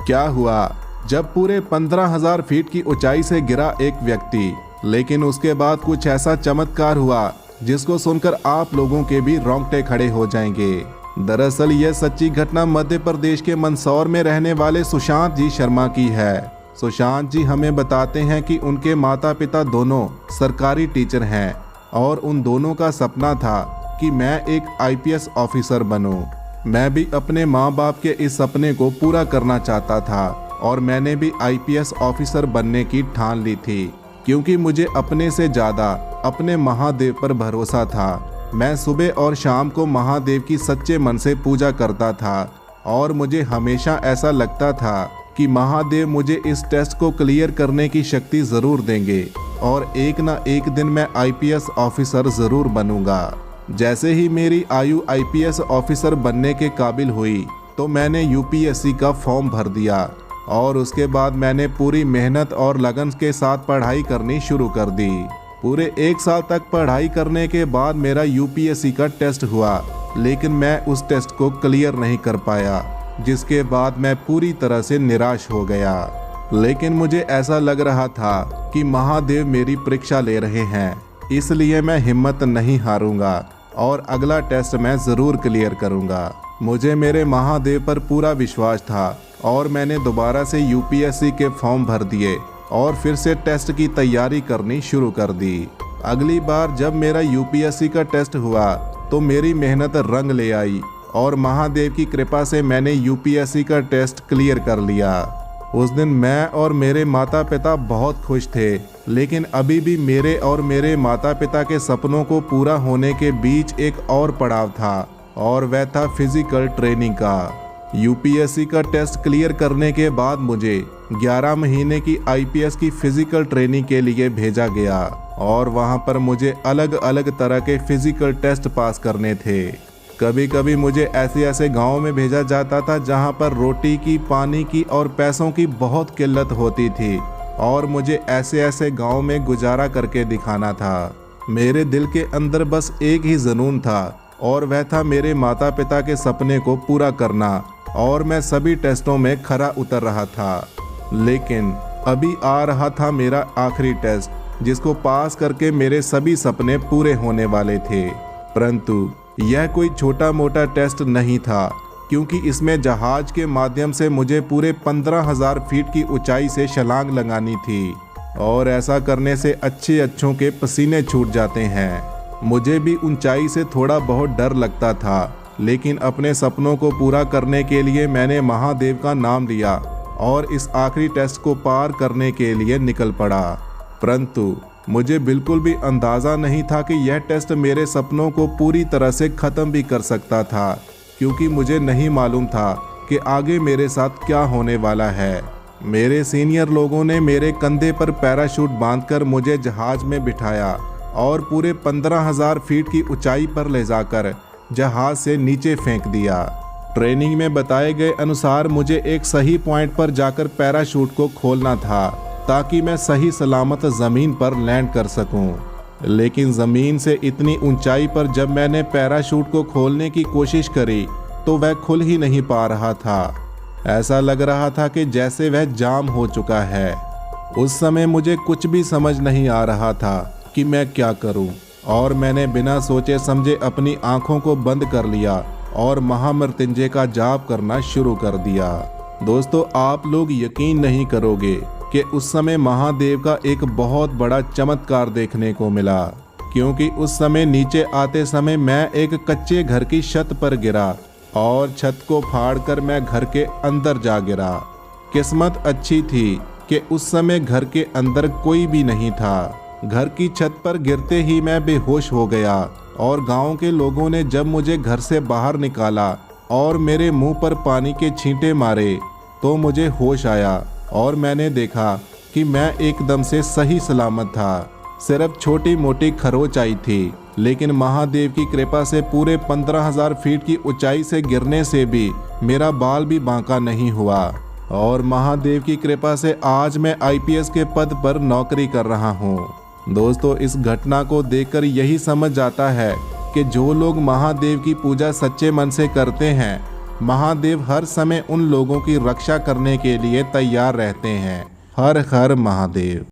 क्या हुआ जब पूरे 15,000 फीट की ऊंचाई से गिरा एक व्यक्ति, लेकिन उसके बाद कुछ ऐसा चमत्कार हुआ जिसको सुनकर आप लोगों के भी रोंगटे खड़े हो जाएंगे। दरअसल यह सच्ची घटना मध्य प्रदेश के मंदसौर में रहने वाले सुशांत जी शर्मा की है। सुशांत जी हमें बताते हैं कि उनके माता पिता दोनों सरकारी टीचर हैं और उन दोनों का सपना था कि मैं एक आईपीएस ऑफिसर बनूं। मैं भी अपने माँ बाप के इस सपने को पूरा करना चाहता था और मैंने भी आईपीएस ऑफिसर बनने की ठान ली थी, क्योंकि मुझे अपने से ज़्यादा अपने महादेव पर भरोसा था। मैं सुबह और शाम को महादेव की सच्चे मन से पूजा करता था और मुझे हमेशा ऐसा लगता था कि महादेव मुझे इस टेस्ट को क्लियर करने की शक्ति ज़रूर देंगे और एक ना एक दिन मैं आईपीएस ऑफिसर ज़रूर बनूंगा। जैसे ही मेरी आयु आईपीएस ऑफिसर बनने के काबिल हुई तो मैंने यूपीएससी का फॉर्म भर दिया और उसके बाद मैंने पूरी मेहनत और लगन के साथ पढ़ाई करनी शुरू कर दी। पूरे 1 साल तक पढ़ाई करने के बाद मेरा यूपीएससी का टेस्ट हुआ, लेकिन मैं उस टेस्ट को क्लियर नहीं कर पाया, जिसके बाद मैं पूरी तरह से निराश हो गया। लेकिन मुझे ऐसा लग रहा था कि महादेव मेरी परीक्षा ले रहे हैं, इसलिए मैं हिम्मत नहीं हारूंगा और अगला टेस्ट मैं ज़रूर क्लियर करूंगा। मुझे मेरे महादेव पर पूरा विश्वास था और मैंने दोबारा से यूपीएससी के फॉर्म भर दिए और फिर से टेस्ट की तैयारी करनी शुरू कर दी। अगली बार जब मेरा यूपीएससी का टेस्ट हुआ तो मेरी मेहनत रंग ले आई और महादेव की कृपा से मैंने यूपीएससी का टेस्ट क्लियर कर लिया। उस दिन मैं और मेरे माता पिता बहुत खुश थे, लेकिन अभी भी मेरे और मेरे माता पिता के सपनों को पूरा होने के बीच एक और पड़ाव था और वह था फिजिकल ट्रेनिंग का। यूपीएससी का टेस्ट क्लियर करने के बाद मुझे 11 महीने की आईपीएस की फिजिकल ट्रेनिंग के लिए भेजा गया और वहां पर मुझे अलग अलग तरह के फिजिकल टेस्ट पास करने थे। कभी कभी मुझे ऐसे ऐसे गाँव में भेजा जाता था जहां पर रोटी की, पानी की और पैसों की बहुत किल्लत होती थी और मुझे ऐसे ऐसे गाँव में गुजारा करके दिखाना था। मेरे दिल के अंदर बस एक ही जुनून था और वह था मेरे माता पिता के सपने को पूरा करना, और मैं सभी टेस्टों में खरा उतर रहा था। लेकिन अभी आ रहा था मेरा आखिरी टेस्ट, जिसको पास करके मेरे सभी सपने पूरे होने वाले थे। परंतु यह कोई छोटा मोटा टेस्ट नहीं था, क्योंकि इसमें जहाज के माध्यम से मुझे पूरे 15,000 फीट की ऊंचाई से छलांग लगानी थी और ऐसा करने से अच्छों के पसीने छूट जाते हैं। मुझे भी ऊंचाई से थोड़ा बहुत डर लगता था, लेकिन अपने सपनों को पूरा करने के लिए मैंने महादेव का नाम लिया और इस आखिरी टेस्ट को पार करने के लिए निकल पड़ा। परंतु मुझे बिल्कुल भी अंदाज़ा नहीं था कि यह टेस्ट मेरे सपनों को पूरी तरह से ख़त्म भी कर सकता था, क्योंकि मुझे नहीं मालूम था कि आगे मेरे साथ क्या होने वाला है। मेरे सीनियर लोगों ने मेरे कंधे पर पैराशूट बांधकर मुझे जहाज में बिठाया और पूरे 15,000 फीट की ऊंचाई पर ले जाकर जहाज से नीचे फेंक दिया। ट्रेनिंग में बताए गए अनुसार मुझे एक सही पॉइंट पर जाकर पैराशूट को खोलना था ताकि मैं सही सलामत ज़मीन पर लैंड कर सकूं। लेकिन ज़मीन से इतनी ऊंचाई पर जब मैंने पैराशूट को खोलने की कोशिश करी तो वह खुल ही नहीं पा रहा था। ऐसा लग रहा था कि जैसे वह जाम हो चुका है। उस समय मुझे कुछ भी समझ नहीं आ रहा था कि मैं क्या करूं, और मैंने बिना सोचे समझे अपनी आंखों को बंद कर लिया और महामृत्युंजय का जाप करना शुरू कर दिया। दोस्तों, आप लोग यकीन नहीं करोगे कि उस समय महादेव का एक बहुत बड़ा चमत्कार देखने को मिला, क्योंकि उस समय नीचे आते समय मैं एक कच्चे घर की छत पर गिरा और छत को फाड़कर मैं घर के अंदर जा गिरा। किस्मत अच्छी थी कि उस समय घर के अंदर कोई भी नहीं था। घर की छत पर गिरते ही मैं बेहोश हो गया और गांव के लोगों ने जब मुझे घर से बाहर निकाला और मेरे मुंह पर पानी के छींटे मारे तो मुझे होश आया और मैंने देखा कि मैं एकदम से सही सलामत था। सिर्फ छोटी मोटी खरोच आई थी, लेकिन महादेव की कृपा से पूरे 15,000 फीट की ऊंचाई से गिरने से भी मेरा बाल भी बांका नहीं हुआ और महादेव की कृपा से आज मैं आईपीएस के पद पर नौकरी कर रहा हूँ। दोस्तों, इस घटना को देखकर यही समझ आता है कि जो लोग महादेव की पूजा सच्चे मन से करते हैं महादेव हर समय उन लोगों की रक्षा करने के लिए तैयार रहते हैं। हर हर महादेव।